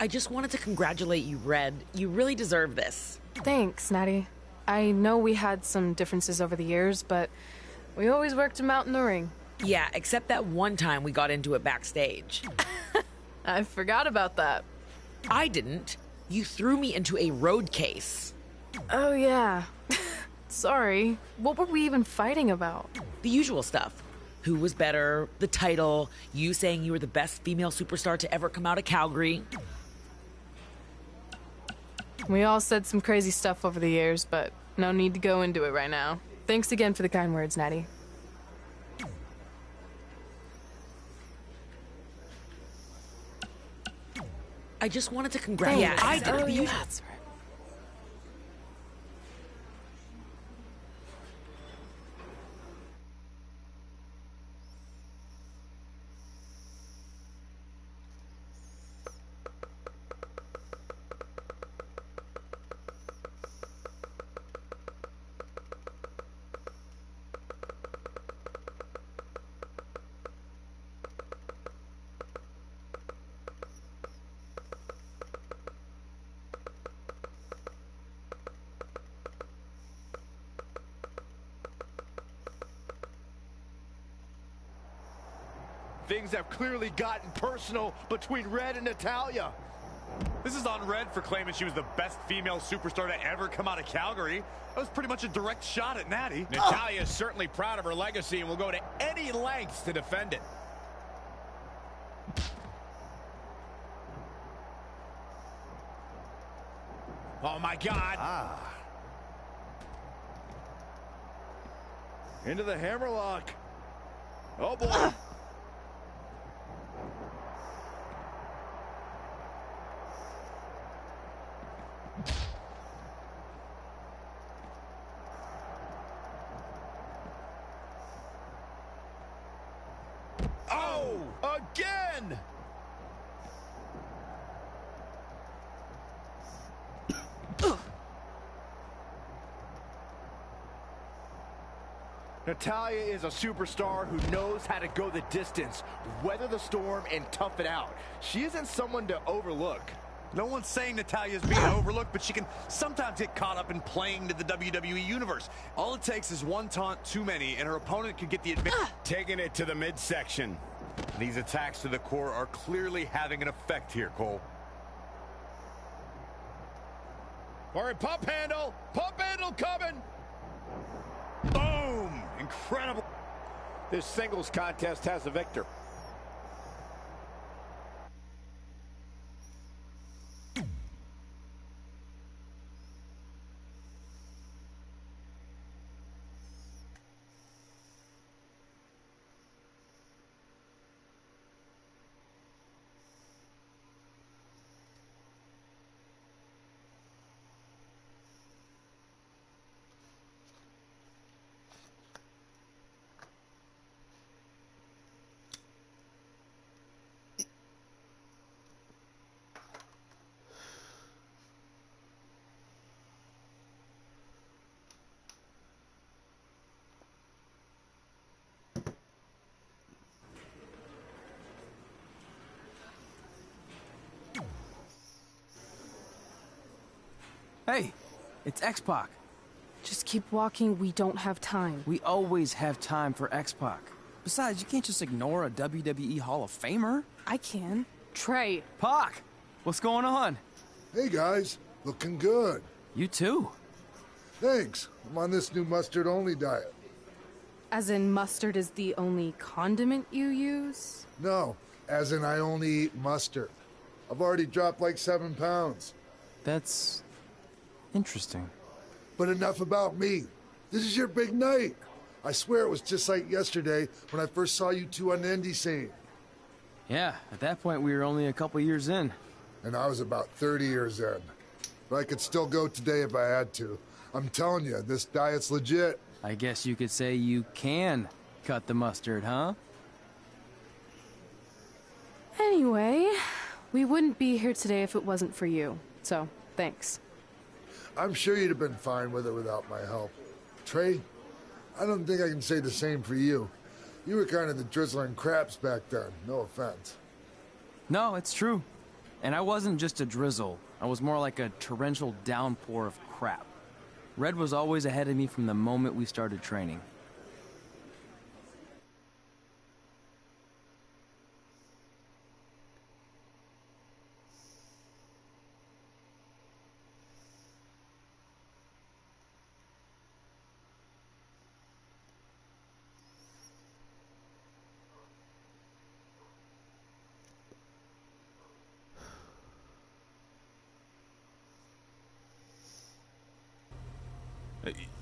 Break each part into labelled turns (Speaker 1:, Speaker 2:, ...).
Speaker 1: I just wanted to congratulate you, Red. You really deserve this.
Speaker 2: Thanks, Natty. I know we had some differences over the years, but we always worked them out in the ring.
Speaker 1: Yeah, except that one time we got into it backstage.
Speaker 2: I forgot about that.
Speaker 1: I didn't. You threw me into a road case.
Speaker 2: Oh, yeah. Sorry. What were we even fighting about?
Speaker 1: The usual stuff. Who was better, the title, you saying you were the best female superstar to ever come out of Calgary.
Speaker 2: We all said some crazy stuff over the years, but no need to go into it right now. Thanks again for the kind words, Natty.
Speaker 1: I just wanted to congratulate you.
Speaker 2: Yeah,
Speaker 1: I did.
Speaker 2: Oh, yeah, that's right.
Speaker 3: Things have clearly gotten personal between Red and Natalya.
Speaker 4: This is on Red for claiming she was the best female superstar to ever come out of Calgary. That was pretty much a direct shot at Natty.
Speaker 5: Natalya is certainly proud of her legacy and will go to any lengths to defend it. Oh my God.
Speaker 3: Into the hammerlock. Oh boy. Oh, again. Natalya is a superstar who knows how to go the distance, weather the storm, and tough it out. She isn't someone to overlook.
Speaker 4: No one's saying Natalya's being overlooked, but she can sometimes get caught up in playing to the WWE Universe. All it takes is one taunt too many, and her opponent could get the advantage.
Speaker 5: Taking it to the midsection. These attacks to the core are clearly having an effect here, Cole. All right, pump handle coming.
Speaker 4: Boom! Incredible.
Speaker 3: This singles contest has a victor.
Speaker 6: Hey, it's X-Pac.
Speaker 2: Just keep walking, we don't have time.
Speaker 6: We always have time for X-Pac. Besides, you can't just ignore a WWE Hall of Famer.
Speaker 2: I can. Trey.
Speaker 6: Pac, what's going on?
Speaker 7: Hey guys, looking good.
Speaker 6: You too.
Speaker 7: Thanks. I'm on this new mustard-only diet.
Speaker 2: As in mustard is the only condiment you use?
Speaker 7: No, as in I only eat mustard. I've already dropped like 7 pounds.
Speaker 6: That's interesting.
Speaker 7: But enough about me. This is your big night. I swear it was just like yesterday when I first saw you two on the indie scene.
Speaker 6: Yeah, at that point we were only a couple years in.
Speaker 7: And I was about 30 years in. But I could still go today if I had to. I'm telling you, this diet's legit.
Speaker 6: I guess you could say you can cut the mustard, huh?
Speaker 2: Anyway, we wouldn't be here today if it wasn't for you. So, thanks.
Speaker 7: I'm sure you'd have been fine with it without my help. Trey, I don't think I can say the same for you. You were kind of the drizzling craps back then, no offense.
Speaker 6: No, it's true. And I wasn't just a drizzle. I was more like a torrential downpour of crap. Red was always ahead of me from the moment we started training.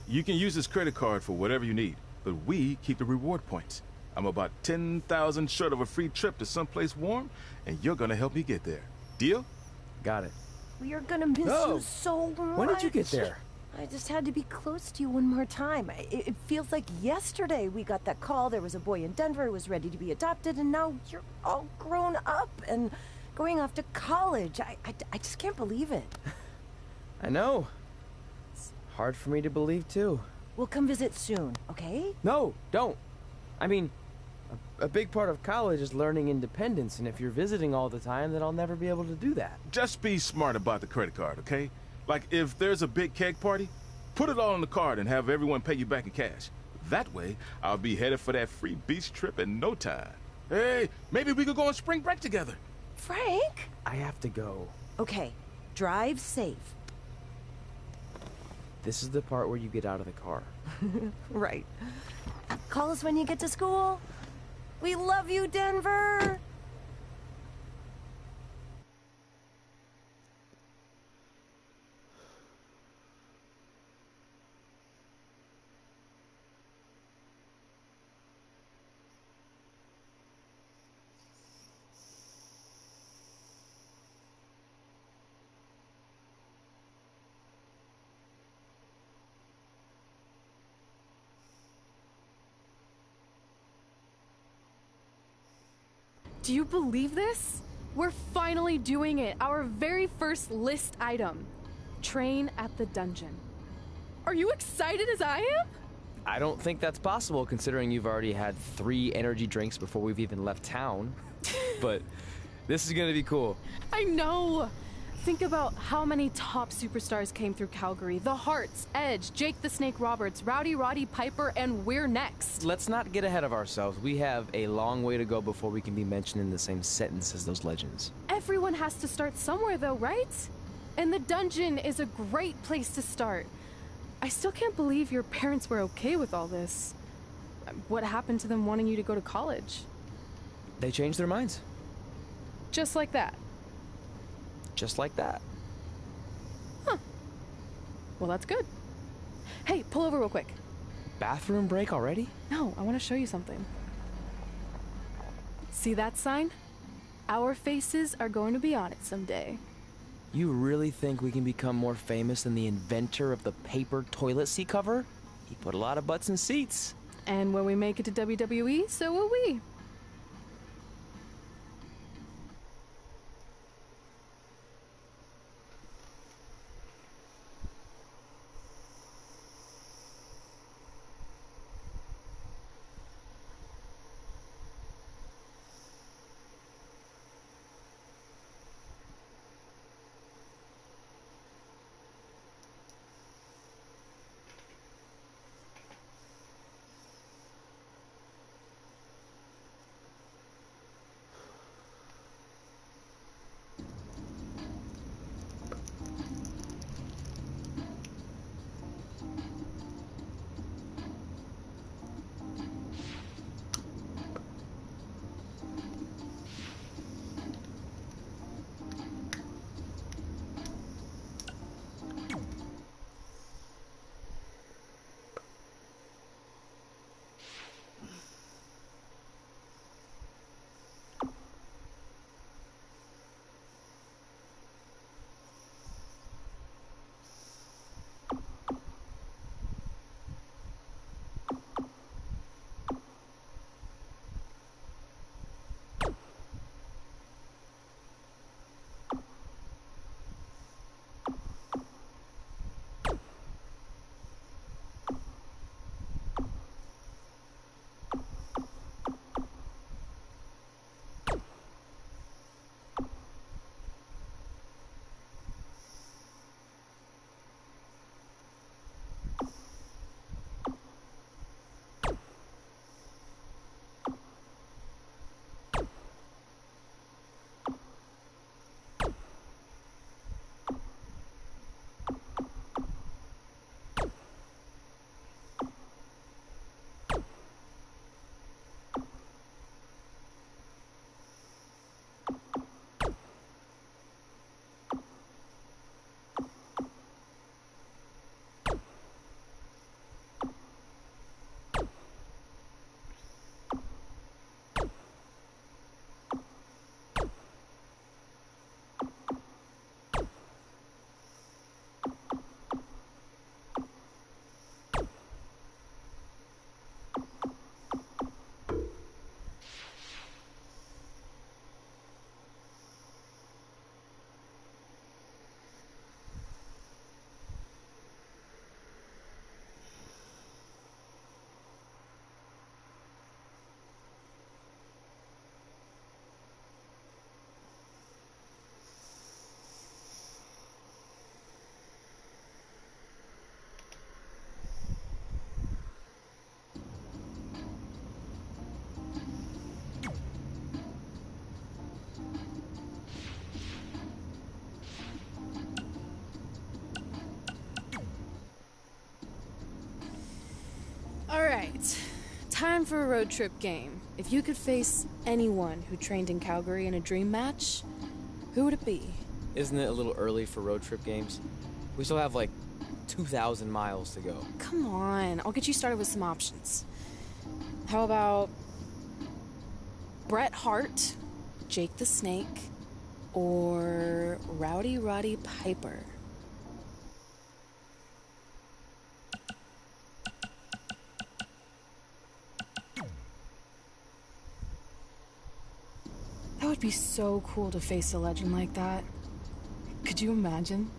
Speaker 8: You can use this credit card for whatever you need, but we keep the reward points. I'm about 10,000 short of a free trip to someplace warm, and you're gonna help me get there. Deal?
Speaker 9: Got it.
Speaker 10: We are gonna miss you so much.
Speaker 9: When did you get there?
Speaker 10: I just had to be close to you one more time. It feels like yesterday we got that call. There was a boy in Denver who was ready to be adopted, and now you're all grown up and going off to college. I just can't believe it.
Speaker 9: I know. It's hard for me to believe, too.
Speaker 10: We'll come visit soon, okay?
Speaker 9: No, don't. I mean, a big part of college is learning independence, and if you're visiting all the time, then I'll never be able to do that.
Speaker 8: Just be smart about the credit card, okay? Like, if there's a big keg party, put it all on the card and have everyone pay you back in cash. That way, I'll be headed for that free beach trip in no time. Hey, maybe we could go on spring break together.
Speaker 10: Frank?
Speaker 9: I have to go.
Speaker 10: Okay, drive safe.
Speaker 9: This is the part where you get out of the car.
Speaker 10: Right. Call us when you get to school. We love you, Denver!
Speaker 2: Do you believe this? We're finally doing it. Our very first list item. Train at the dungeon. Are you excited as I am?
Speaker 9: I don't think that's possible, considering you've already had 3 energy drinks before we've even left town. But this is gonna be cool.
Speaker 2: I know. Think about how many top superstars came through Calgary. The Hearts, Edge, Jake the Snake Roberts, Rowdy Roddy Piper, and we're next.
Speaker 9: Let's not get ahead of ourselves. We have a long way to go before we can be mentioned in the same sentence as those legends.
Speaker 2: Everyone has to start somewhere though, right? And the dungeon is a great place to start. I still can't believe your parents were okay with all this. What happened to them wanting you to go to college?
Speaker 9: They changed their minds.
Speaker 2: Just like that.
Speaker 9: Just like that.
Speaker 2: Huh. Well, that's good. Hey, pull over real quick.
Speaker 9: Bathroom break already?
Speaker 2: No, I want to show you something. See that sign? Our faces are going to be on it someday.
Speaker 9: You really think we can become more famous than the inventor of the paper toilet seat cover? He put a lot of butts in seats.
Speaker 2: And when we make it to WWE, so will we. right. Time for a road trip game. If you could face anyone who trained in Calgary in a dream match, who would it be?
Speaker 9: Isn't it a little early for road trip games? We still have like 2,000 miles to go.
Speaker 2: Come on, I'll get you started with some options. How about Bret Hart, Jake the Snake, or Rowdy Roddy Piper? That would be so cool to face a legend like that. Could you imagine?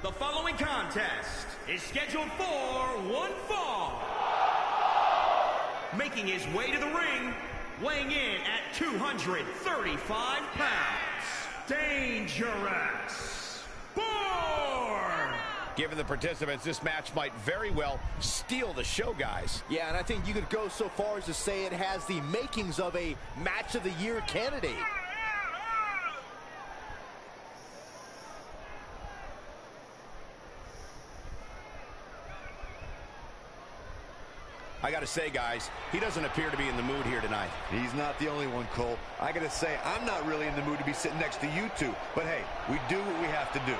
Speaker 11: The following contest is scheduled for one fall. Making his way to the ring, weighing in at 235 pounds, Dangerous Born!
Speaker 5: Given the participants, this match might very well steal the show, guys.
Speaker 3: Yeah, and I think you could go so far as to say it has the makings of a Match of the Year candidate.
Speaker 5: I gotta say, guys, he doesn't appear to be in the mood here tonight.
Speaker 4: He's not the only one, Cole. I gotta say, I'm not really in the mood to be sitting next to you two. But hey, we do what we have to do.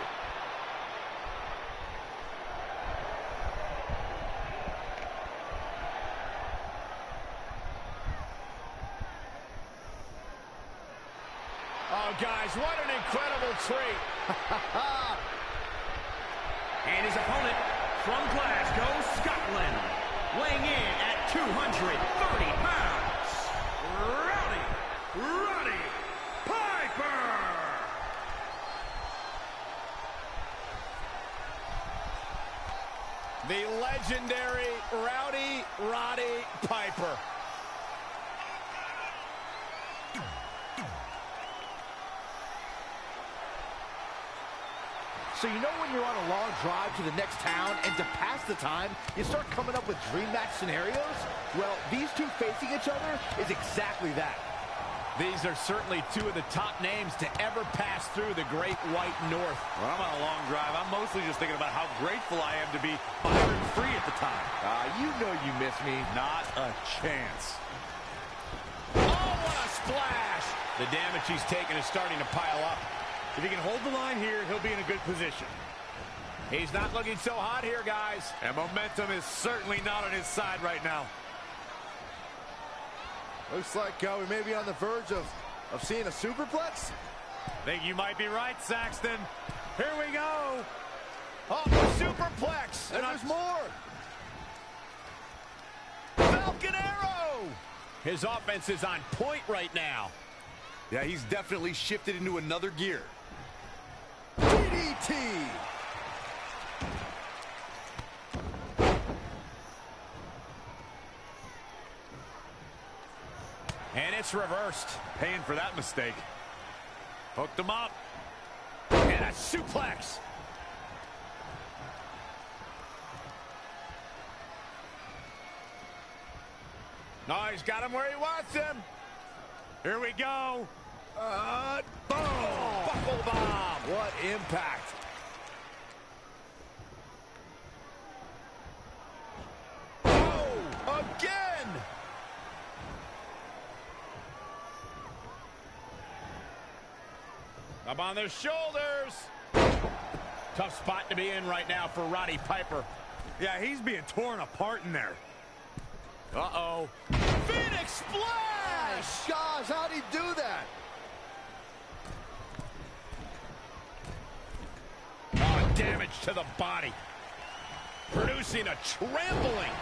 Speaker 5: Oh, guys, what an incredible treat.
Speaker 11: And his opponent from Glasgow, Scotland, weighing in at 230 pounds, Rowdy Roddy Piper!
Speaker 5: The legendary Rowdy Roddy Piper.
Speaker 3: So you know when you're on a long drive to the next town and to pass the time, you start coming up with dream match scenarios? Well, these two facing each other is exactly that.
Speaker 5: These are certainly two of the top names to ever pass through the Great White North.
Speaker 4: When I'm on a long drive, I'm mostly just thinking about how grateful I am to be Byron-free at the time.
Speaker 3: You know you miss me.
Speaker 4: Not a chance.
Speaker 5: Oh, what a splash! The damage he's taken is starting to pile up.
Speaker 4: If he can hold the line here, he'll be in a good position.
Speaker 5: He's not looking so hot here, guys.
Speaker 4: And momentum is certainly not on his side right now.
Speaker 3: Looks like we may be on the verge of seeing a superplex.
Speaker 4: Think you might be right, Saxton. Here we go.
Speaker 5: Oh, the superplex.
Speaker 3: And there's more.
Speaker 5: Falcon Arrow. His offense is on point right now.
Speaker 4: Yeah, he's definitely shifted into another gear.
Speaker 3: DDT.
Speaker 5: And it's reversed.
Speaker 4: Paying for that mistake. Hooked him up.
Speaker 5: And a suplex. No, he's got him where he wants him.
Speaker 4: Here we go.
Speaker 5: Boom! Buckle bomb.
Speaker 3: What impact.
Speaker 5: Oh, again. Up on their shoulders. Tough spot to be in right now for Roddy Piper.
Speaker 4: Yeah, he's being torn apart in there.
Speaker 5: Uh-oh.
Speaker 3: Phoenix splash! Gosh, how'd he do that?
Speaker 5: Oh, damage to the body. Producing a trampling.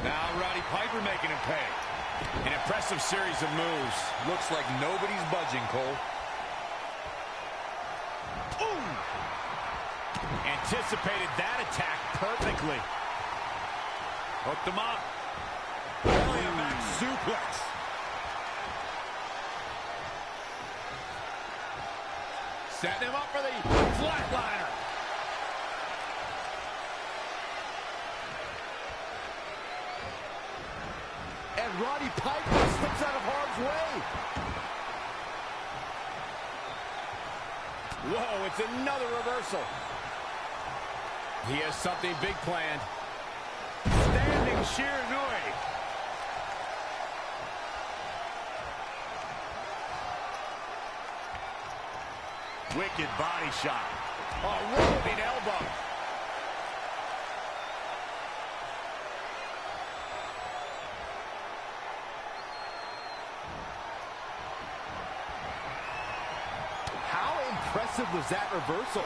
Speaker 5: Now Roddy Piper making him pay. An impressive series of moves.
Speaker 4: Looks like nobody's budging, Cole.
Speaker 5: Ooh! Anticipated that attack perfectly.
Speaker 4: Hooked him up. Belly a back suplex.
Speaker 3: Setting him up for the flatliner. And Roddy Piper slips out of harm's way.
Speaker 5: Whoa, it's another reversal. He has something big planned. Standing Shiranui. Wicked body shot. A rolling elbow.
Speaker 3: How impressive was that reversal?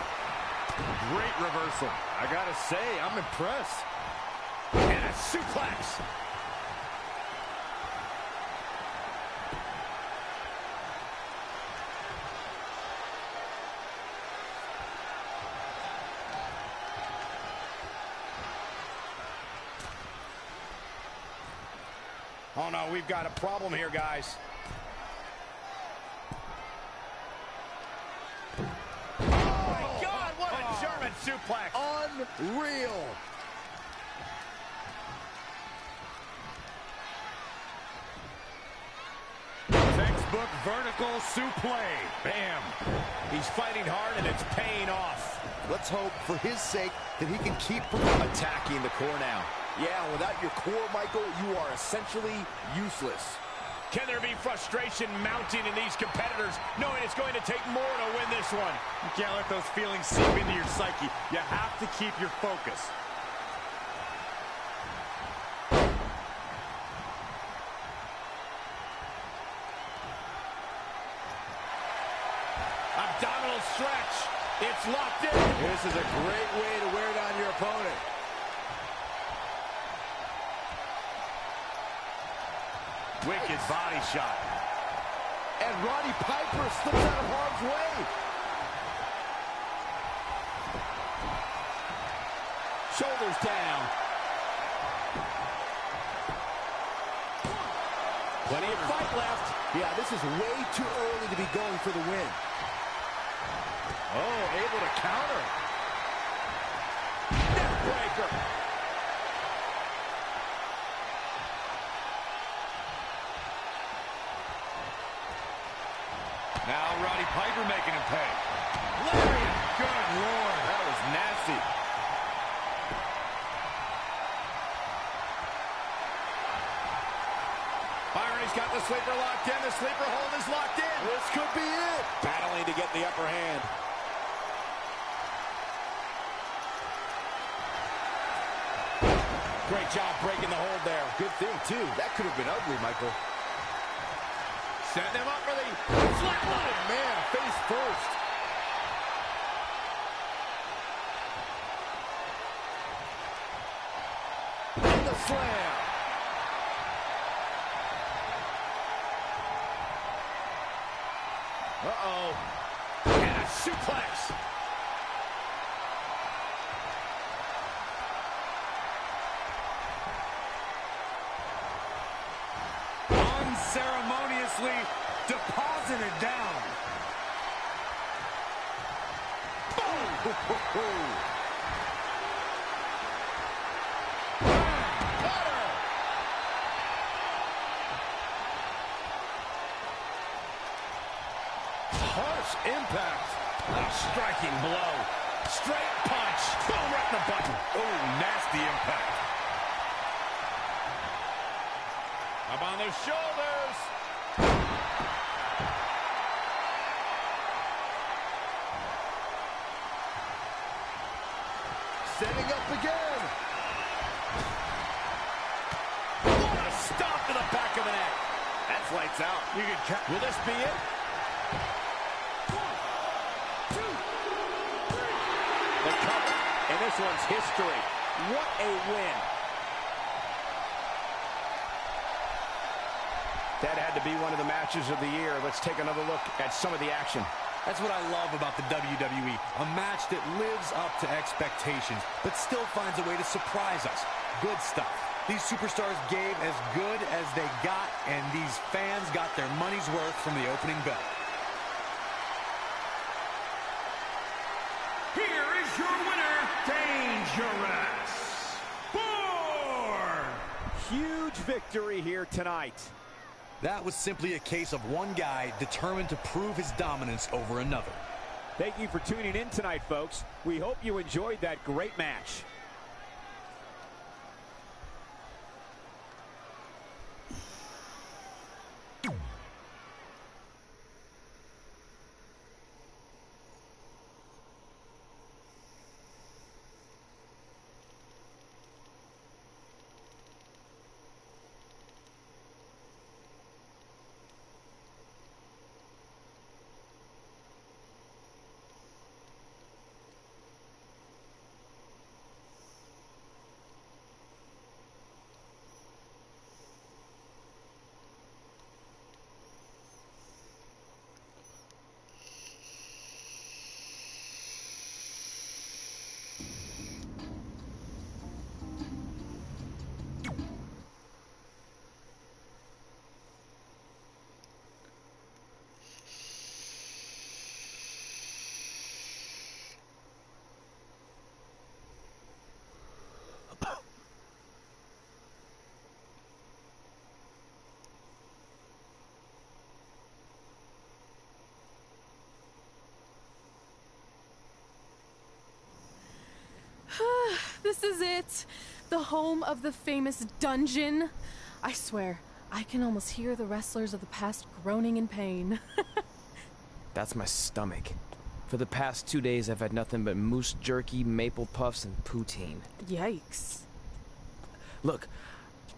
Speaker 5: Great reversal.
Speaker 3: I gotta say, I'm impressed.
Speaker 5: And a suplex. Oh no, we've got a problem here, guys. Oh my God, what a German suplex.
Speaker 3: Unreal.
Speaker 5: Textbook vertical suplex. Bam. He's fighting hard and it's paying off.
Speaker 3: Let's hope for his sake that he can keep attacking the core now. Yeah, without your core, Michael, you are essentially useless.
Speaker 5: Can there be frustration mounting in these competitors, knowing it's going to take more to win this one?
Speaker 4: You can't let those feelings seep into your psyche. You have to keep your focus.
Speaker 5: Abdominal stretch. It's locked in.
Speaker 3: This is a great way to wear down your opponent.
Speaker 5: Wicked body shot.
Speaker 3: And Roddy Piper slips out of harm's way. Shoulders down. Plenty of fight left. Yeah, this is way too early to be going for the win. Oh, able to counter. Neckbreaker.
Speaker 5: Now Roddy Piper making him pay. Lariat. Good Lord.
Speaker 3: That was nasty.
Speaker 5: Byron's got the sleeper locked in. The sleeper hold is locked in.
Speaker 3: This could be it.
Speaker 5: Battling to get the upper hand. Great job breaking the hold there.
Speaker 3: Good thing, too. That could have been ugly, Michael.
Speaker 5: Setting him up for the flatline.
Speaker 3: Oh, man, face first. And the slam.
Speaker 5: Uh-oh. And a suplex.
Speaker 4: Unceremoniously deposited down.
Speaker 3: Boom! Harsh impact.
Speaker 5: A striking blow. Straight punch. Boom, right in the button.
Speaker 4: Oh, nasty impact.
Speaker 5: Up on their shoulders.
Speaker 3: Setting up again.
Speaker 5: of the neck.
Speaker 3: That's lights out.
Speaker 5: You can count. Will this be it? The cover. And this one's history. What a win. That had to be one of the matches of the year. Let's take another look at some of the action.
Speaker 4: That's what I love about the WWE. A match that lives up to expectations, but still finds a way to surprise us. Good stuff. These superstars gave as good as they got, and these fans got their money's worth from the opening bell.
Speaker 11: Here is your winner, Dangerous Born.
Speaker 5: Huge victory here tonight.
Speaker 4: That was simply a case of one guy determined to prove his dominance over another.
Speaker 5: Thank you for tuning in tonight, folks. We hope you enjoyed that great match.
Speaker 2: This is it. The home of the famous dungeon. I swear, I can almost hear the wrestlers of the past groaning in pain.
Speaker 6: That's my stomach. For the past 2 days, I've had nothing but moose jerky, maple puffs, and poutine.
Speaker 2: Yikes.
Speaker 6: Look,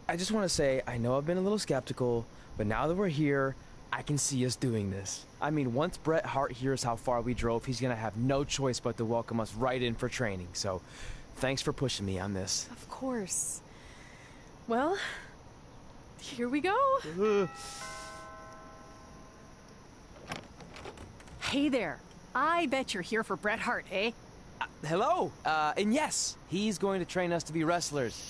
Speaker 6: I just want to say, I know I've been a little skeptical, but now that we're here, I can see us doing this. I mean, once Bret Hart hears how far we drove, he's gonna have no choice but to welcome us right in for training. So, thanks for pushing me on this.
Speaker 2: Of course. Well, here we go.
Speaker 12: Hey there. I bet you're here for Bret Hart, eh?
Speaker 6: Hello. And yes, he's going to train us to be wrestlers.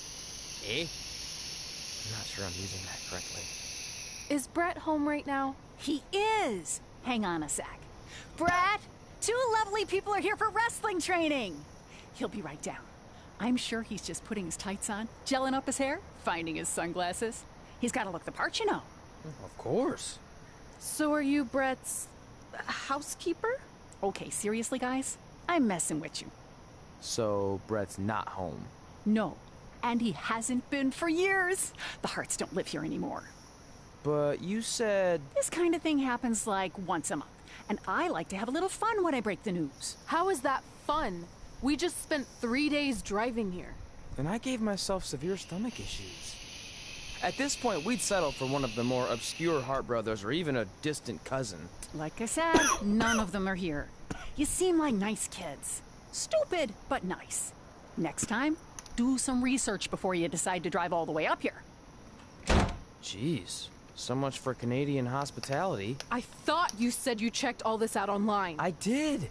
Speaker 6: Eh? I'm not sure I'm using that correctly.
Speaker 2: Is Bret home right now?
Speaker 12: He is. Hang on a sec. Bret, two lovely people are here for wrestling training. He'll be right down. I'm sure he's just putting his tights on, gelling up his hair, finding his sunglasses. He's got to look the part, you know.
Speaker 6: Of course.
Speaker 2: So are you Bret's housekeeper?
Speaker 12: Okay, seriously, guys? I'm messing with you.
Speaker 6: So, Bret's not home.
Speaker 12: No, and he hasn't been for years. The Harts don't live here anymore.
Speaker 6: But you said...
Speaker 12: This kind of thing happens like once a month, and I like to have a little fun when I break the news.
Speaker 2: How is that fun? We just spent 3 days driving here.
Speaker 6: And I gave myself severe stomach issues. At this point, we'd settle for one of the more obscure Hart brothers or even a distant cousin.
Speaker 12: Like I said, none of them are here. You seem like nice kids. Stupid, but nice. Next time, do some research before you decide to drive all the way up here.
Speaker 6: Jeez. So much for Canadian hospitality.
Speaker 2: I thought you said you checked all this out online.
Speaker 6: I did.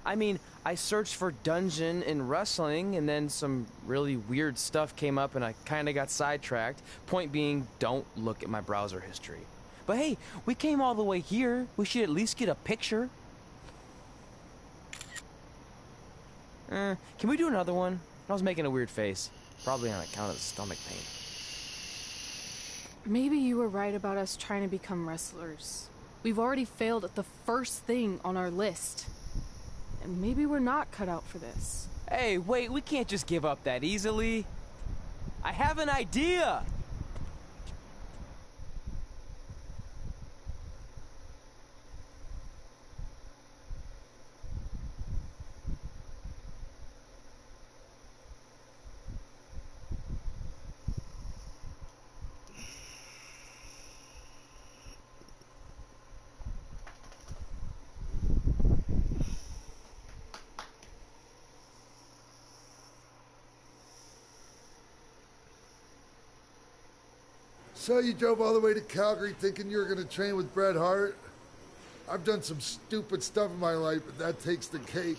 Speaker 6: I mean, I searched for dungeon in wrestling, and then some really weird stuff came up, and I kind of got sidetracked. Point being, don't look at my browser history. But hey, we came all the way here. We should at least get a picture. Can we do another one? I was making a weird face. Probably on account of the stomach pain.
Speaker 2: Maybe you were right about us trying to become wrestlers. We've already failed at the first thing on our list. And maybe we're not cut out for this.
Speaker 6: Hey, wait, we can't just give up that easily. I have an idea!
Speaker 7: So you drove all the way to Calgary thinking you were going to train with Bret Hart? I've done some stupid stuff in my life, but that takes the cake.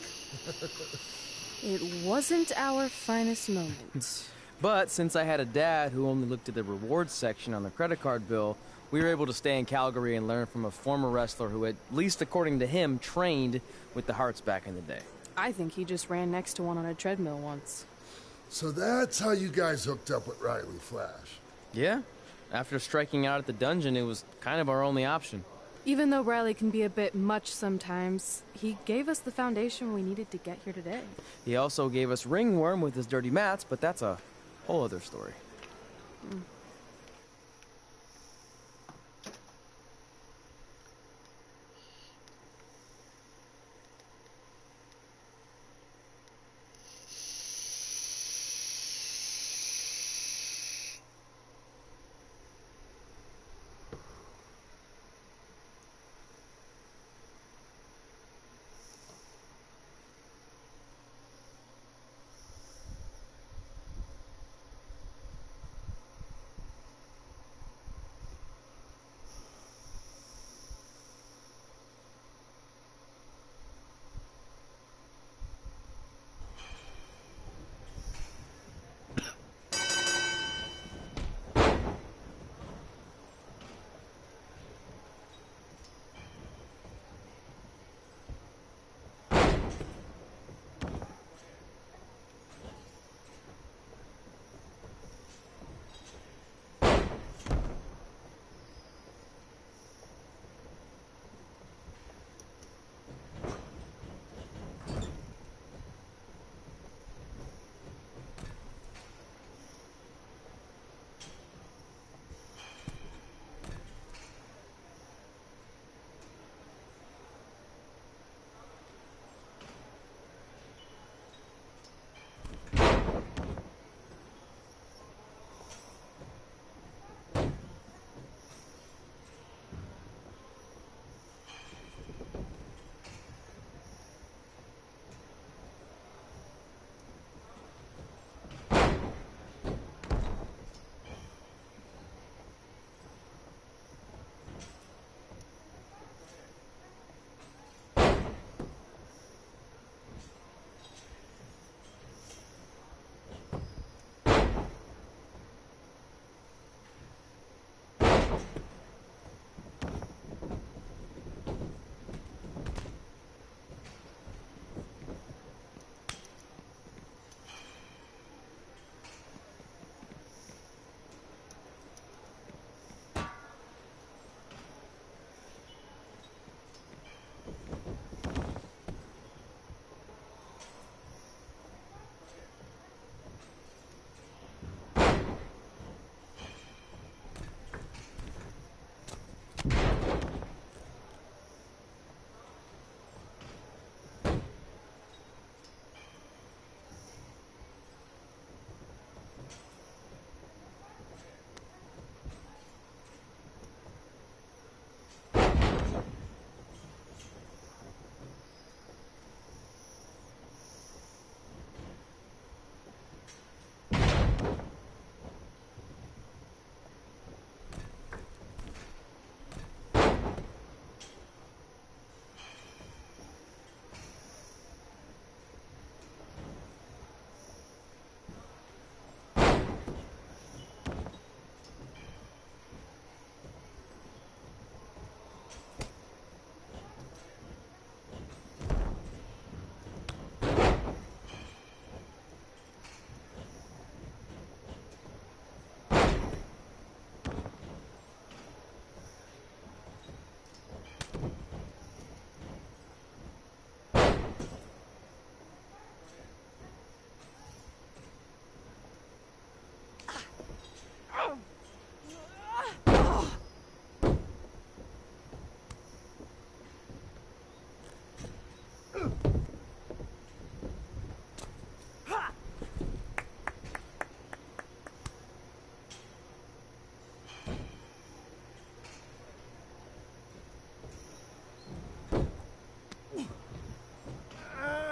Speaker 2: It wasn't our finest moment.
Speaker 6: But since I had a dad who only looked at the rewards section on the credit card bill, we were able to stay in Calgary and learn from a former wrestler who, at least according to him, trained with the Harts back in the day.
Speaker 2: I think he just ran next to one on a treadmill once.
Speaker 7: So that's how you guys hooked up with Riley Flash.
Speaker 6: Yeah. After striking out at the dungeon, it was kind of our only option.
Speaker 2: Even though Riley can be a bit much sometimes, he gave us the foundation we needed to get here today.
Speaker 6: He also gave us Ringworm with his dirty mats, but that's a whole other story.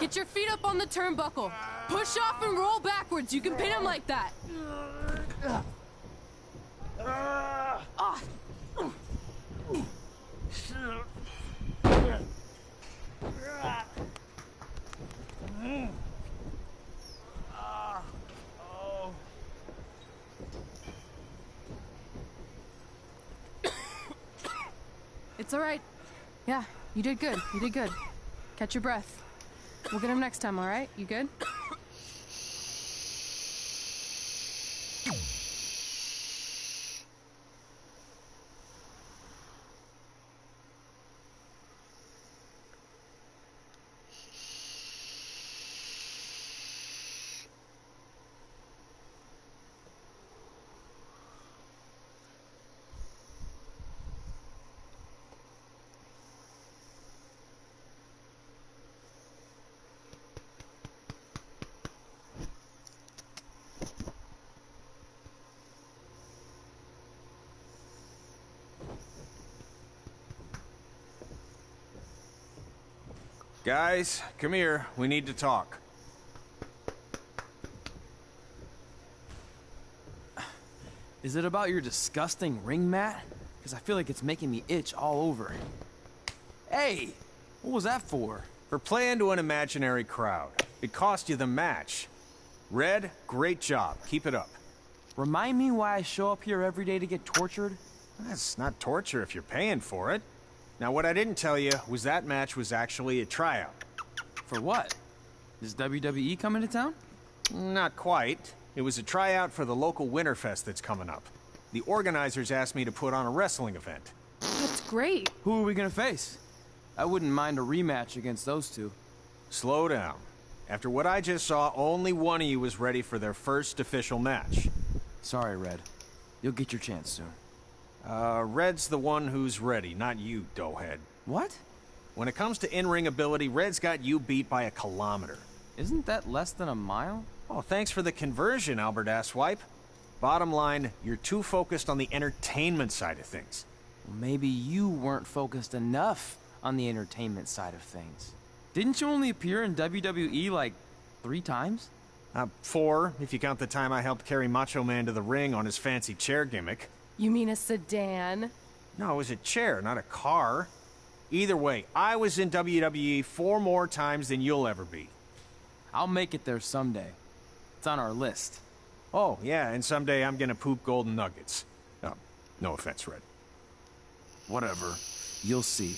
Speaker 2: Get your feet up on the turnbuckle. Push off and roll backwards. You can pin him like that. It's all right. Yeah, you did good. You did good. Catch your breath. We'll get him next time, all right? You good?
Speaker 5: Guys, come here. We need to talk.
Speaker 6: Is it about your disgusting ring mat? Because I feel like it's making me itch all over. Hey! What was that for?
Speaker 5: For playing to an imaginary crowd. It cost you the match. Red, great job. Keep it up.
Speaker 6: Remind me why I show up here every day to get tortured?
Speaker 5: That's not torture if you're paying for it. Now, what I didn't tell you was that match was actually a tryout.
Speaker 6: For what? Is WWE coming to town?
Speaker 5: Not quite. It was a tryout for the local Winterfest that's coming up. The organizers asked me to put on a wrestling event.
Speaker 2: That's great.
Speaker 6: Who are we gonna face? I wouldn't mind a rematch against those two.
Speaker 5: Slow down. After what I just saw, only one of you was ready for their first official match.
Speaker 6: Sorry, Red. You'll get your chance soon.
Speaker 5: Red's the one who's ready, not you, doughhead.
Speaker 6: What?
Speaker 5: When it comes to in-ring ability, Red's got you beat by a kilometer.
Speaker 6: Isn't that less than a mile?
Speaker 5: Oh, thanks for the conversion, Albert Asswipe. Bottom line, you're too focused on the entertainment side of things.
Speaker 6: Well, maybe you weren't focused enough on the entertainment side of things. Didn't you only appear in WWE like 3 times?
Speaker 5: 4, if you count the time I helped carry Macho Man to the ring on his fancy chair gimmick.
Speaker 2: You mean a sedan?
Speaker 5: No, it was a chair, not a car. Either way, I was in WWE 4 more times than you'll ever be.
Speaker 6: I'll make it there someday. It's on our list.
Speaker 5: Oh, yeah, and someday I'm gonna poop golden nuggets. Oh, no offense, Red.
Speaker 6: Whatever. You'll see.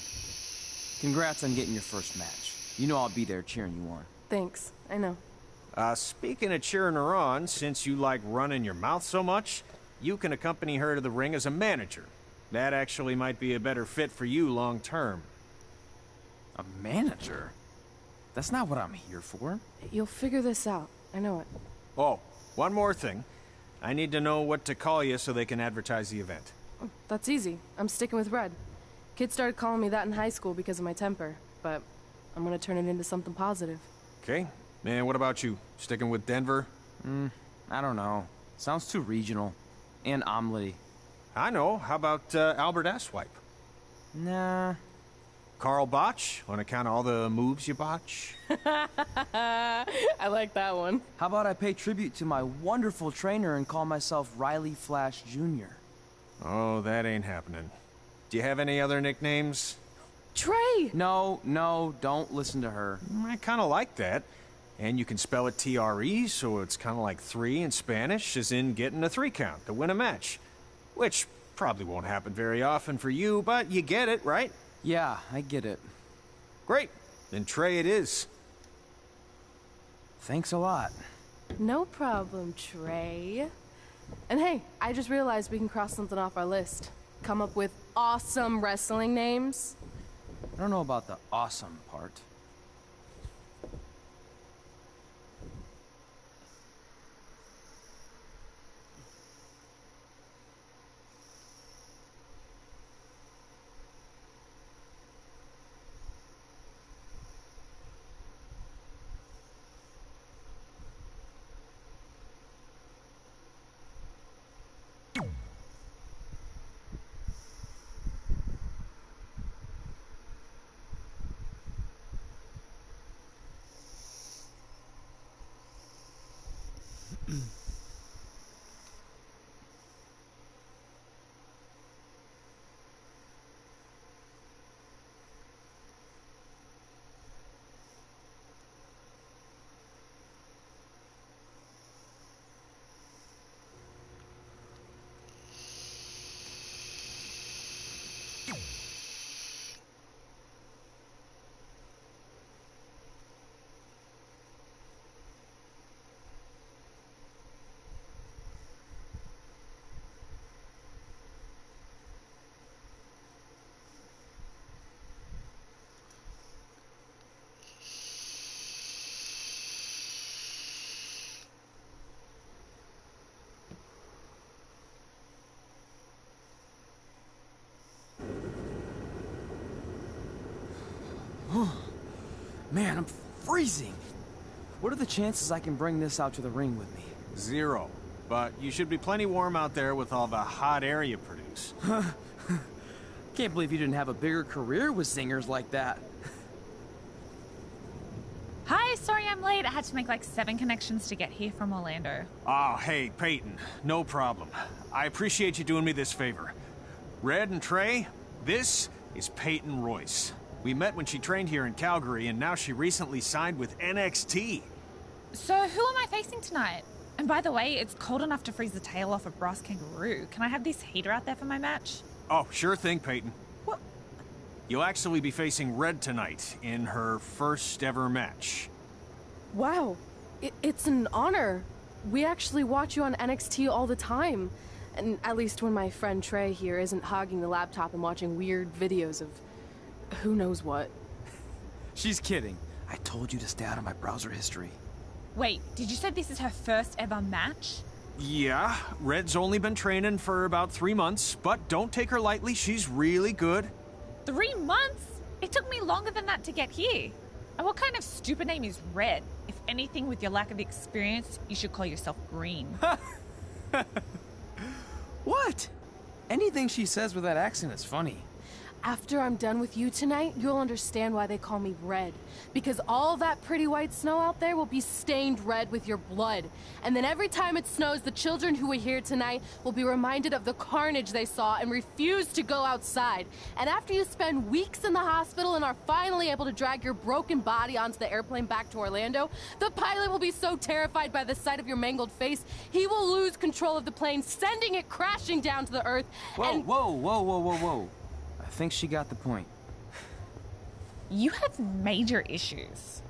Speaker 6: Congrats on getting your first match. You know I'll be there cheering you on.
Speaker 2: Thanks. I know.
Speaker 5: Speaking of cheering her on, since you like running your mouth so much, you can accompany her to the ring as a manager. That actually might be a better fit for you long term.
Speaker 6: A manager? That's not what I'm here for.
Speaker 2: You'll figure this out. I know it.
Speaker 5: Oh, one more thing. I need to know what to call you so they can advertise the event.
Speaker 2: That's easy. I'm sticking with Red. Kids started calling me that in high school because of my temper, but I'm gonna turn it into something positive.
Speaker 5: Okay. And what about you? Sticking with Denver?
Speaker 6: I don't know. Sounds too regional. And omelety.
Speaker 5: I know. How about Albert Asswipe?
Speaker 6: Nah.
Speaker 5: Carl Botch, on account of all the moves you botch?
Speaker 2: I like that one.
Speaker 6: How about I pay tribute to my wonderful trainer and call myself Riley Flash Jr.?
Speaker 5: Oh, that ain't happening. Do you have any other nicknames?
Speaker 2: Trey!
Speaker 6: No, don't listen to her.
Speaker 5: I kind of like that. And you can spell it T-R-E, so it's kind of like 3 in Spanish, as in getting a 3 count to win a match. Which probably won't happen very often for you, but you get it, right?
Speaker 6: Yeah, I get it.
Speaker 5: Great. Then Trey it is.
Speaker 6: Thanks a lot.
Speaker 2: No problem, Trey. And hey, I just realized we can cross something off our list. Come up with awesome wrestling names.
Speaker 6: I don't know about the awesome part. Man, I'm freezing. What are the chances I can bring this out to the ring with me?
Speaker 5: 0. But you should be plenty warm out there with all the hot air you produce.
Speaker 6: Can't believe you didn't have a bigger career with singers like that.
Speaker 13: Hi, sorry I'm late. I had to make like 7 connections to get here from Orlando.
Speaker 5: Oh, hey, Peyton. No problem. I appreciate you doing me this favor. Red and Trey, this is Peyton Royce. We met when she trained here in Calgary, and now she recently signed with NXT.
Speaker 13: So who am I facing tonight? And by the way, it's cold enough to freeze the tail off a brass kangaroo. Can I have this heater out there for my match?
Speaker 5: Oh, sure thing, Peyton.
Speaker 10: What?
Speaker 5: You'll actually be facing Red tonight in her first ever match.
Speaker 2: Wow, it's an honor. We actually watch you on NXT all the time. And at least when my friend Trey here isn't hogging the laptop and watching weird videos of who knows what.
Speaker 6: She's kidding. I told you to stay out of my browser history.
Speaker 13: Wait, did you say this is her first ever match?
Speaker 5: Yeah, Red's only been training for about 3 months, but don't take her lightly, she's really good.
Speaker 13: 3 months? It took me longer than that to get here. And what kind of stupid name is Red? If anything, with your lack of experience, you should call yourself Green.
Speaker 6: What? Anything she says with that accent is funny.
Speaker 2: After I'm done with you tonight, you'll understand why they call me Red. Because all that pretty white snow out there will be stained red with your blood. And then every time it snows, the children who were here tonight will be reminded of the carnage they saw and refuse to go outside. And after you spend weeks in the hospital and are finally able to drag your broken body onto the airplane back to Orlando, the pilot will be so terrified by the sight of your mangled face, he will lose control of the plane, sending it crashing down to the earth.
Speaker 6: Whoa. I think she got the point.
Speaker 13: You have major issues.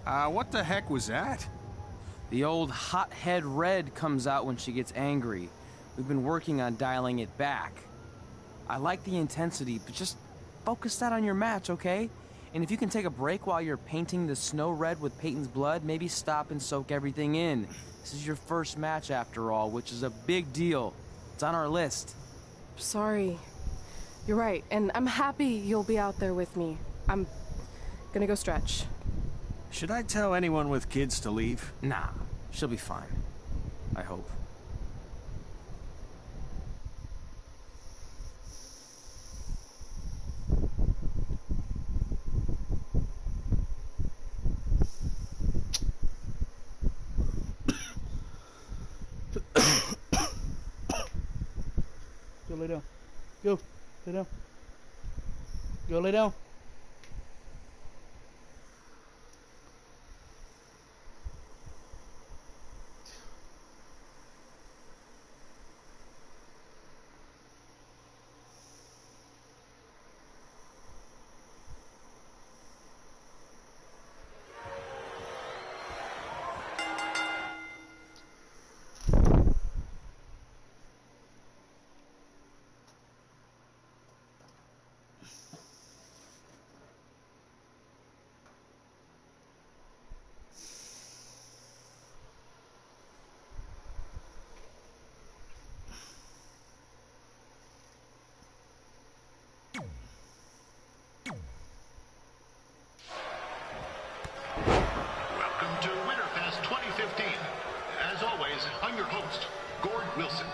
Speaker 5: What the heck was that?
Speaker 6: The old hothead Red comes out when she gets angry. We've been working on dialing it back. I like the intensity, but just focus that on your match, okay? And if you can take a break while you're painting the snow red with Peyton's blood, maybe stop and soak everything in. This is your first match after all, which is a big deal. It's on our list.
Speaker 2: Sorry. You're right, and I'm happy you'll be out there with me. I'm gonna go stretch.
Speaker 5: Should I tell anyone with kids to leave?
Speaker 6: Nah, she'll be fine. I hope.
Speaker 14: Go lay down. Go. Lay down. Go lay down.
Speaker 15: Welcome to Winterfest 2015. As always, I'm your host, Gord Wilson.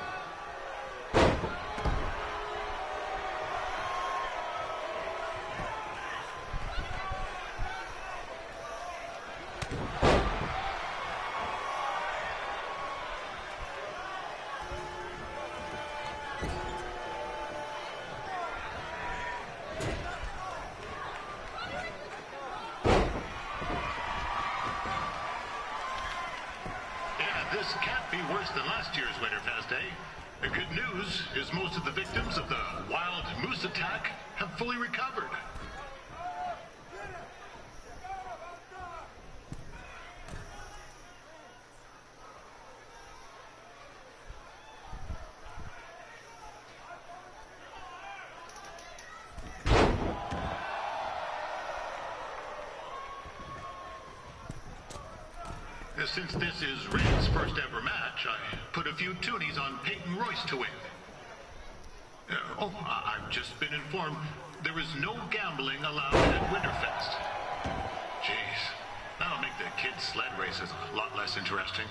Speaker 15: This can't be worse than last year's Winterfest, eh? The good news is most of the victims of the wild moose attack have fully recovered. Since this is Red's first ever match, I put a few toonies on Peyton Royce to win. I've just been informed there is no gambling allowed at Winterfest. Jeez, that'll make the kids' sled races a lot less interesting.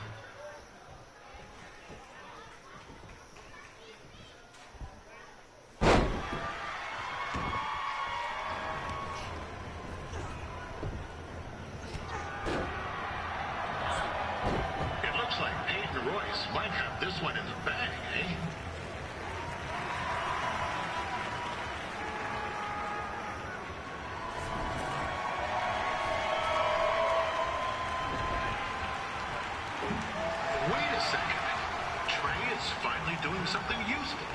Speaker 15: Might have this one in the bag, eh? Wait a second. Trey is finally doing something useful.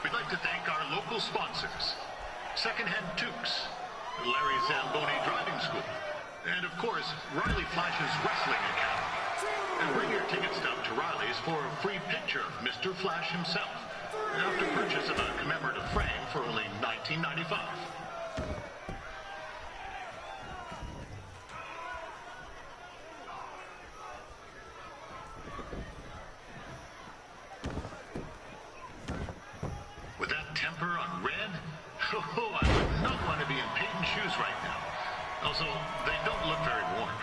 Speaker 15: We'd like to thank our local sponsors, Secondhand Tukes, Larry Zamboni Driving School, and of course, Riley Flash's Wrestling Academy. And bring your ticket stub to Riley's for a free picture of Mr. Flash himself, after purchase of a commemorative frame for only $19.95. With that temper on Red, oh, I would not want to be in Peyton's shoes right now. Also, they don't look very warm.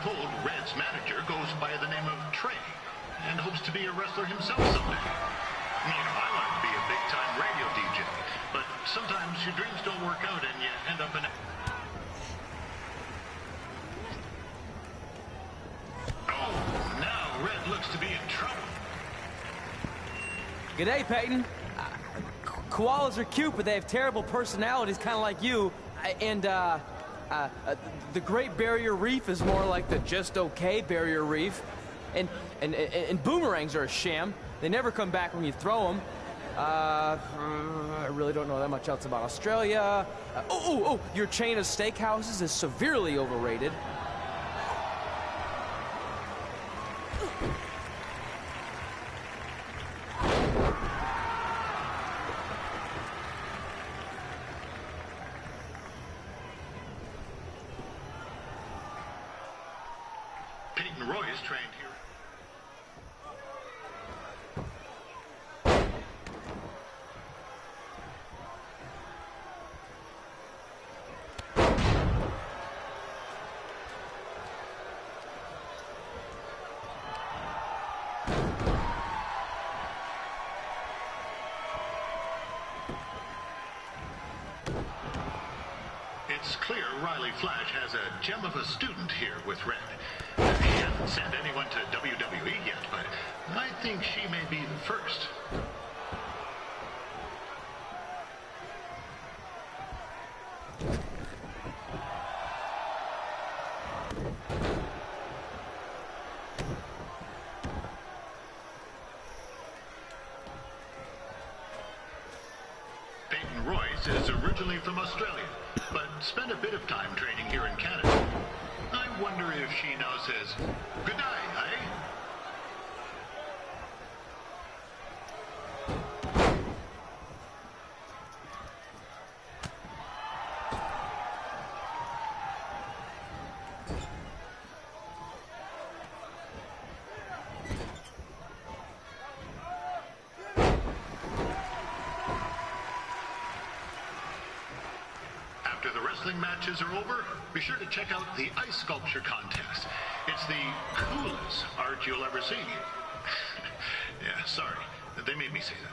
Speaker 15: Told Red's manager goes by the name of Trey and hopes to be a wrestler himself someday. You know, I wanted to be a big-time radio DJ, but sometimes your dreams don't work out and you end up in a... Oh, now Red looks to be in trouble.
Speaker 6: G'day, Peyton. Koalas are cute, but they have terrible personalities, kind of like you. The Great Barrier Reef is more like the just okay Barrier Reef. And boomerangs are a sham. They never come back when you throw them. I really don't know that much else about Australia. Your chain of steakhouses is severely overrated.
Speaker 15: Peyton Roy is trained here. It's clear Riley Flash has a gem of a student here with Red. He hasn't sent anyone to WWE yet, but I think she may be the first. Peyton Royce is originally from Australia, but spent a bit of time training here in Canada. I wonder if she now says, good night, eh? After the wrestling matches are over, be sure to check out the ice sculpture contest. It's the coolest art you'll ever see. Yeah, sorry. They made me say that.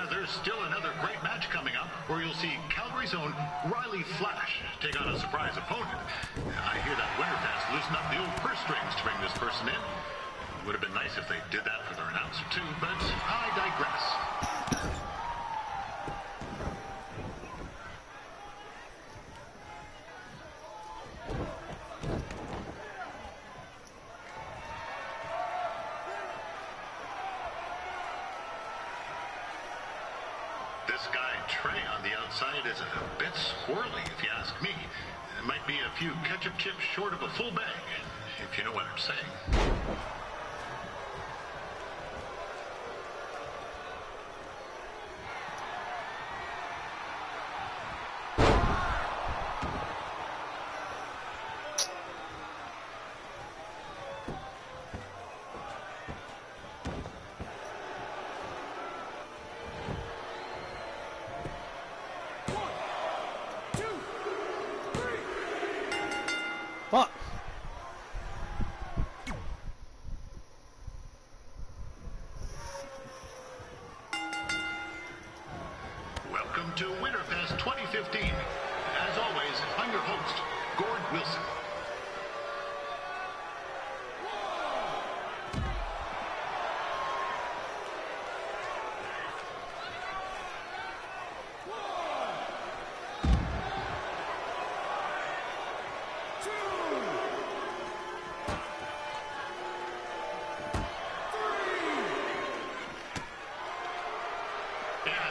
Speaker 15: There's still another great match coming up where you'll see Calgary Missouri's own Riley Flash take on a surprise opponent. I hear that Winterfest loosened up the old purse strings to bring this person in. Would have been nice if they did that for their announcer too, but I digress. This guy Trey on the outside is a bit squirrely, if you ask me. It might be a few ketchup chips short of a full bag, if you know what I'm saying.
Speaker 6: Fuck.
Speaker 15: Welcome to Winterfest 2015. As always, I'm your host, Gord Wilson.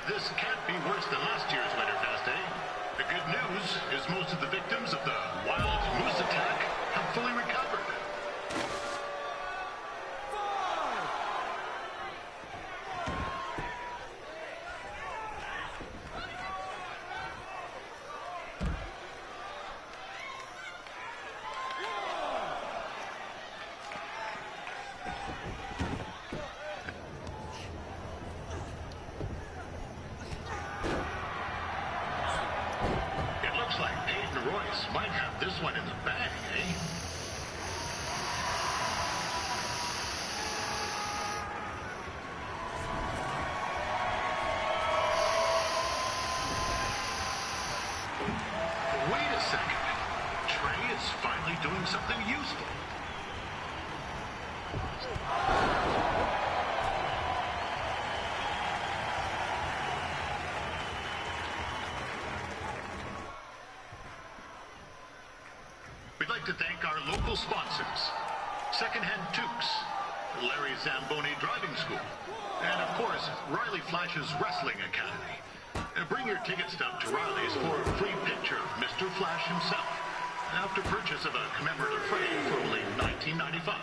Speaker 15: This can't be worse than last year's Winterfest, eh? The good news is most of the victims of the wild moose attack have fully recovered. Like Peyton Royce might have this one in the bag, eh? Wait a second. Trey is finally doing something useful. We'd like to thank our local sponsors, Secondhand Tukes, Larry Zamboni Driving School, and of course, Riley Flash's Wrestling Academy. Bring your ticket stub to Riley's for a free picture of Mr. Flash himself, after purchase of a commemorative frame for only $19.95.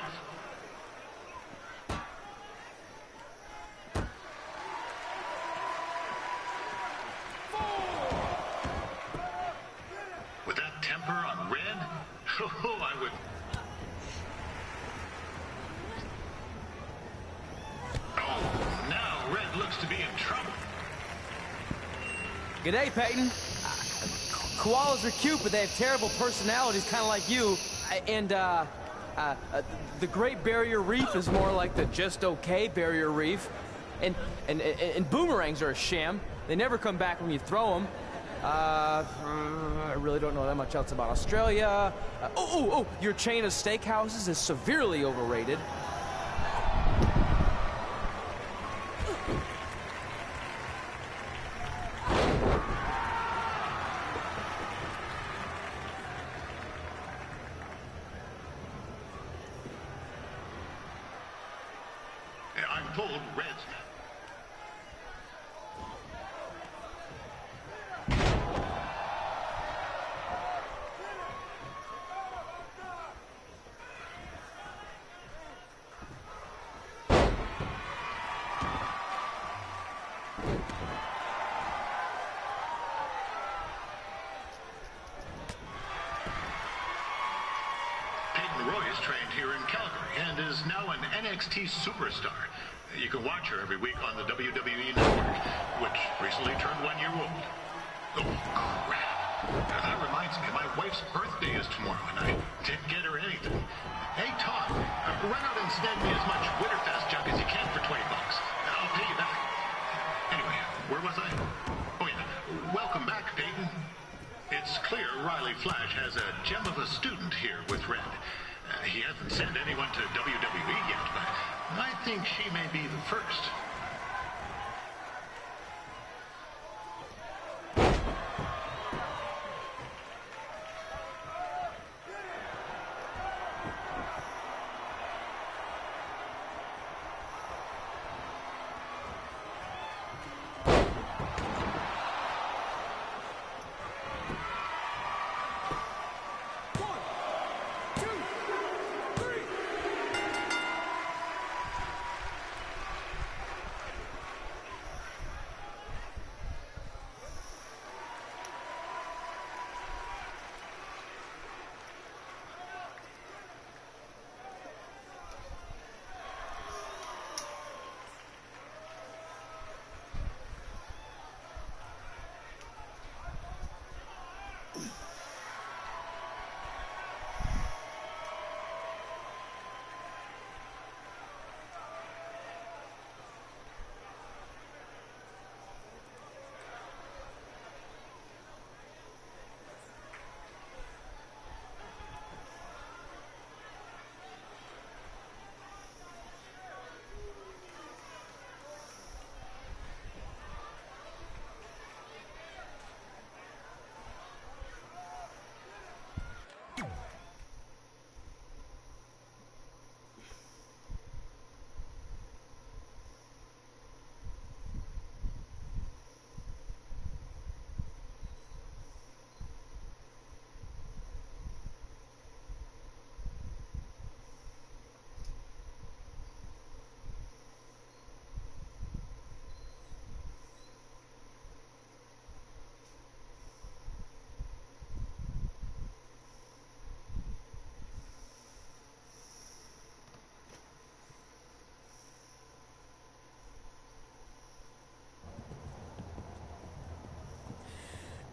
Speaker 15: With that temper on red, oh, I would... Oh, now Red looks to be in trouble.
Speaker 6: G'day, Peyton. Koalas are cute, but they have terrible personalities, kind of like you. And, the Great Barrier Reef is more like the just okay Barrier Reef. And boomerangs are a sham. They never come back when you throw them. I really don't know that much else about Australia. Your chain of steakhouses is severely overrated.
Speaker 15: I'm told Red's... Peyton Royce trained here in Calgary and is now an NXT superstar. You can watch her every week on the WWE Network, which recently turned 1 year old. Oh, crap. That reminds me, my wife's birthday is tomorrow, and I didn't get her anything. Hey, Tom, run out and snag me as much Winterfest junk as you can for $20. I'll pay you back. Anyway, where was I? Oh, yeah. Welcome back, Peyton. here with Red. He hasn't sent anyone to WWE yet, but I think she may be the first.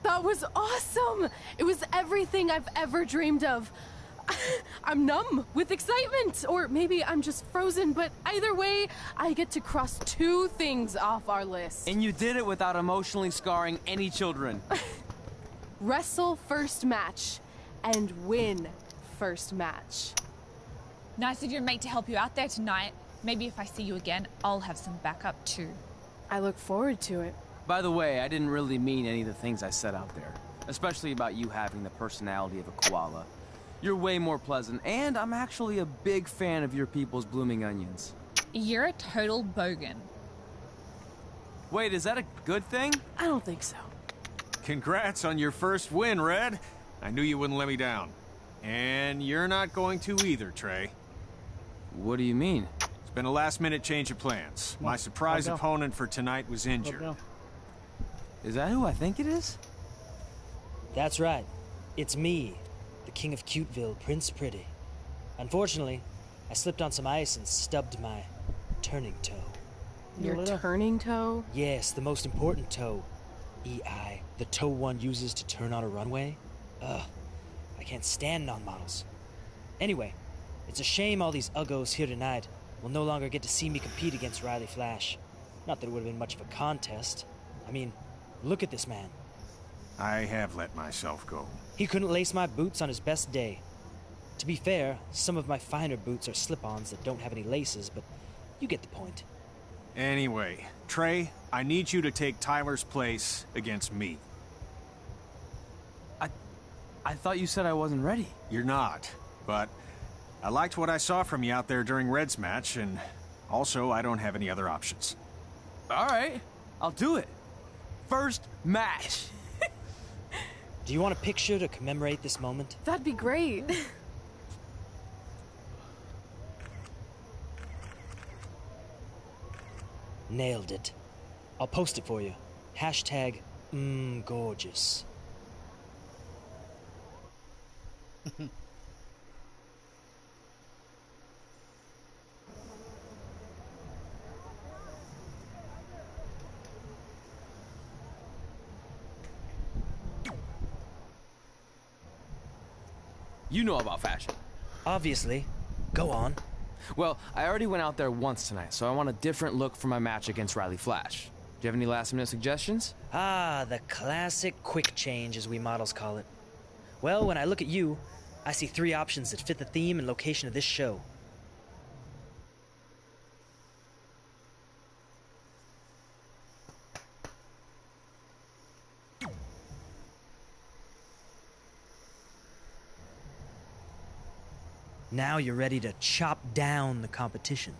Speaker 2: That was awesome! It was everything I've ever dreamed of. I'm numb with excitement, or maybe I'm just frozen, but either way, I get to cross 2 things off our list.
Speaker 6: And you did it without emotionally scarring any children.
Speaker 2: Wrestle first match, and win first match.
Speaker 13: Nice of your mate to help you out there tonight. Maybe if I see you again, I'll have some backup too.
Speaker 2: I look forward to it.
Speaker 6: By the way, I didn't really mean any of the things I said out there. Especially about you having the personality of a koala. You're way more pleasant, and I'm actually a big fan of your people's blooming onions.
Speaker 13: You're a total bogan.
Speaker 6: Wait, is that a good thing?
Speaker 2: I don't think so.
Speaker 5: Congrats on your first win, Red. I knew you wouldn't let me down. And you're not going to either, Trey.
Speaker 6: What do you mean?
Speaker 5: It's been a last-minute change of plans. My surprise opponent for tonight was injured.
Speaker 6: Is that who I think it is?
Speaker 16: That's right. It's me, the King of Cuteville, Prince Pretty. Unfortunately, I slipped on some ice and stubbed my turning toe.
Speaker 2: Your turning toe?
Speaker 16: Yes, the most important toe. EI, the toe one uses to turn on a runway. Ugh, I can't stand non-models. Anyway, it's a shame all these uggos here tonight will no longer get to see me compete against Riley Flash. Not that it would have been much of a contest. I mean, look at this man.
Speaker 5: I have let myself go.
Speaker 16: He couldn't lace my boots on his best day. To be fair, some of my finer boots are slip-ons that don't have any laces, but you get the point.
Speaker 5: Anyway, Trey, I need you to take Tyler's place against me.
Speaker 6: I thought you said I wasn't ready.
Speaker 5: You're not, but I liked what I saw from you out there during Red's match, and also I don't have any other options.
Speaker 6: All right, I'll do it. First match.
Speaker 16: Do you want a picture to commemorate this moment?
Speaker 2: That'd be great.
Speaker 16: Nailed it. I'll post it for you. Hashtag gorgeous.
Speaker 6: You know about fashion.
Speaker 16: Obviously. Go on.
Speaker 6: Well, I already went out there once tonight, so I want a different look for my match against Riley Flash. Do you have any last-minute suggestions?
Speaker 16: Ah, the classic quick change, as we models call it. Well, when I look at you, I see 3 options that fit the theme and location of this show. Now you're ready to chop down the competition.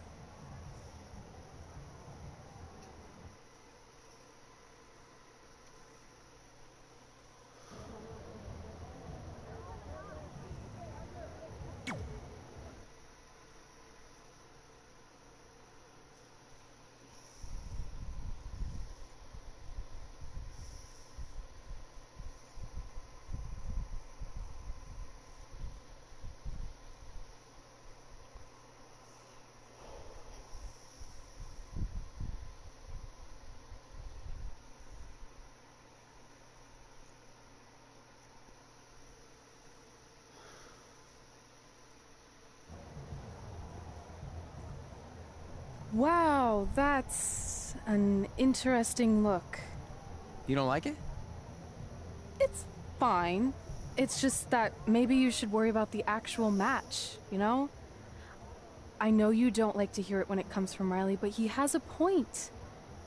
Speaker 2: Wow, that's an interesting look.
Speaker 6: You don't like it?
Speaker 2: It's fine. It's just that maybe you should worry about the actual match, you know? I know you don't like to hear it when it comes from Riley, but he has a point.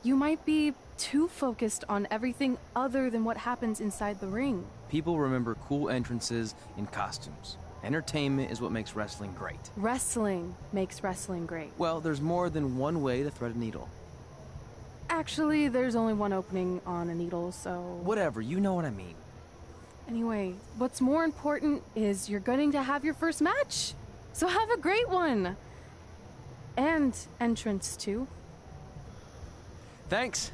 Speaker 2: You might be too focused on everything other than what happens inside the ring.
Speaker 6: People remember cool entrances and costumes. Entertainment is what makes wrestling great.
Speaker 2: Wrestling makes wrestling great.
Speaker 6: Well, there's more than one way to thread a needle.
Speaker 2: Actually, there's only one opening on a needle, so...
Speaker 6: Whatever, you know what I mean.
Speaker 2: Anyway, what's more important is you're going to have your first match. So have a great one. And entrance, too.
Speaker 6: Thanks.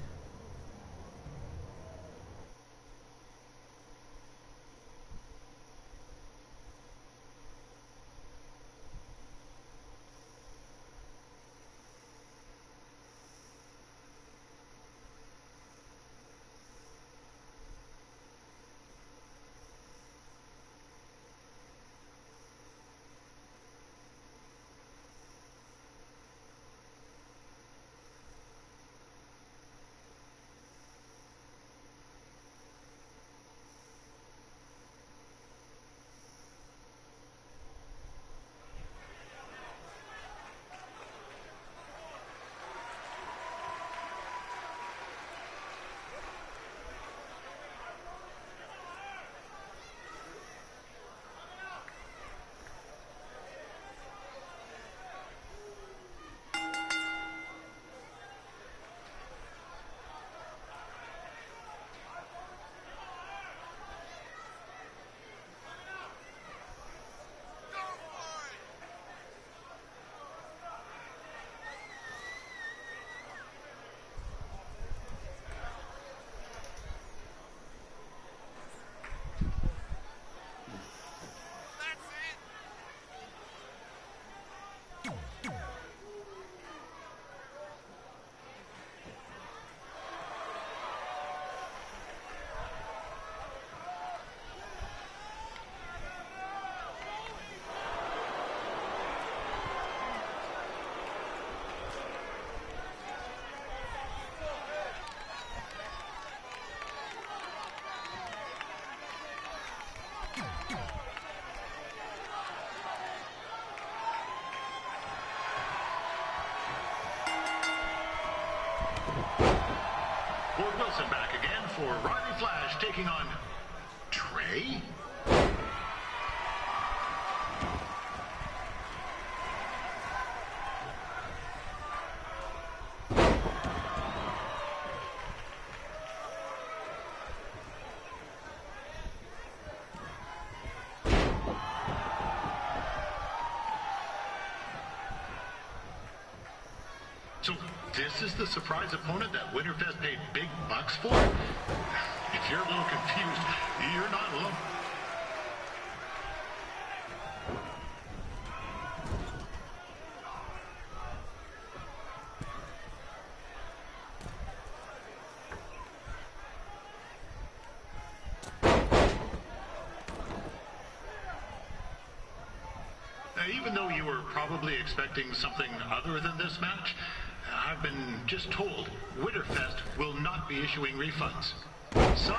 Speaker 15: Ward Wilson back again for Riley Flash taking on Trey. So this is the surprise opponent that Winterfest paid big bucks for? If you're a little confused, you're not alone. Even though you were probably expecting something other than this match, I've been just told Winterfest will not be issuing refunds. Sorry.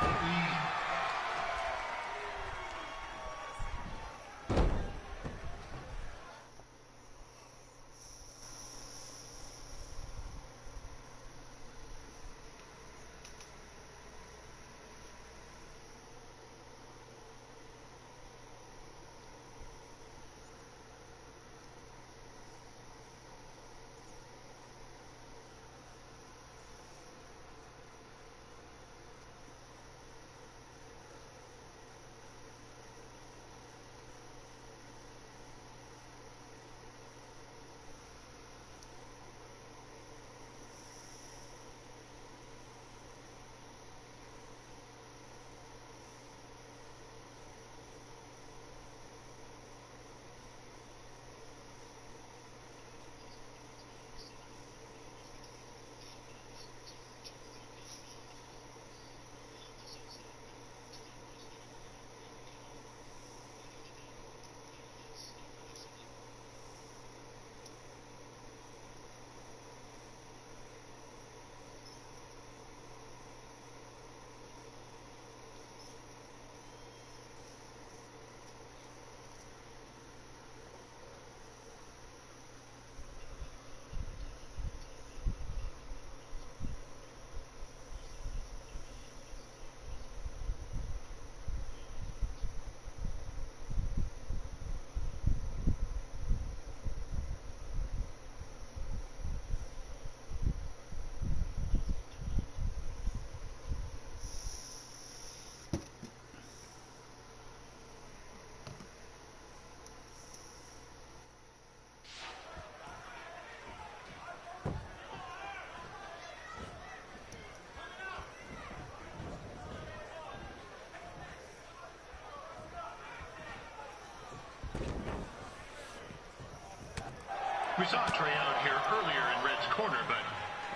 Speaker 15: We saw Trey out here earlier in Red's corner, but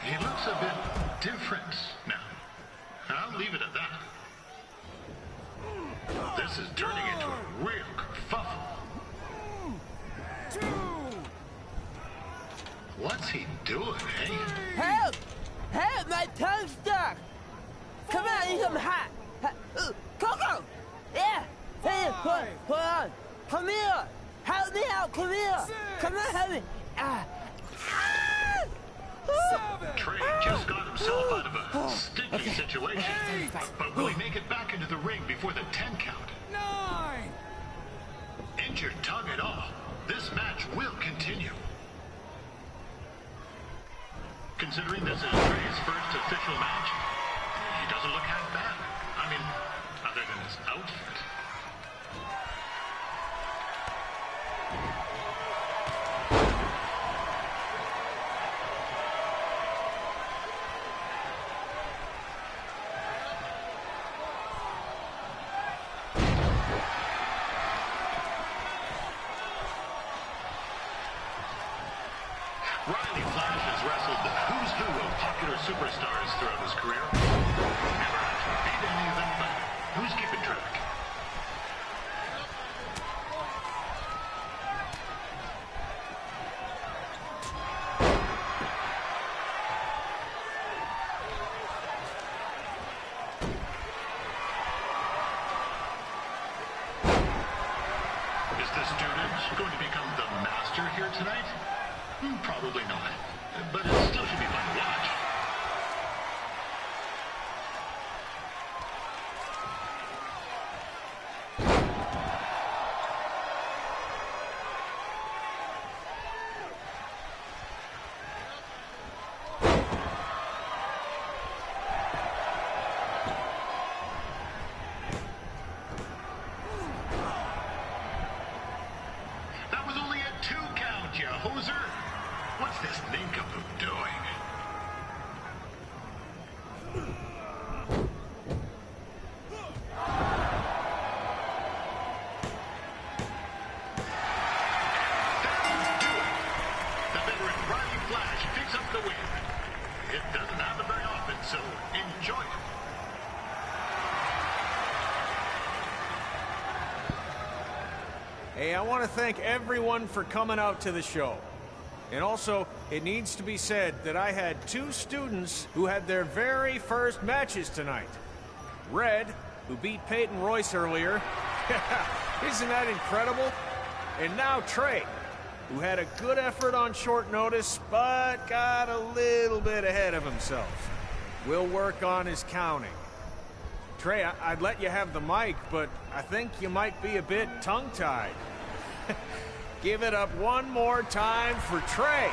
Speaker 15: he looks a bit different now. I'll leave it at that. This is turning into a real kerfuffle. What's he doing, eh?
Speaker 17: Help! Help! My tongue's stuck! Come on, I need some hot! Coco! Yeah! Hey, hold on! Come here! Help me out! Come here! Come on, help me!
Speaker 15: Trey just got himself out of a sticky situation. But will he make it back into the ring before the 10 count? 9! Injured tongue at all. This match will continue. Considering this is Trey's first official match, he doesn't look half bad. I mean, other than his outfit. Riley Flash has wrestled the who's who of popular superstars throughout his career. Never actually beat any of them, but who's keeping track? Is the student going to become the master here tonight? Probably not, but it still should be fun to watch. That was only a 2 count, you hoser. What's this nincompoop doing? That'll do it. The veteran Riley Flash picks up the win. It doesn't happen very often, so enjoy it.
Speaker 5: Hey, I want to thank everyone for coming out to the show. And also, it needs to be said that I had 2 students who had their very first matches tonight. Red, who beat Peyton Royce earlier. Isn't that incredible? And now Trey, who had a good effort on short notice, but got a little bit ahead of himself. We'll work on his counting. Trey, I'd let you have the mic, but I think you might be a bit tongue-tied. Give it up one more time for Trey.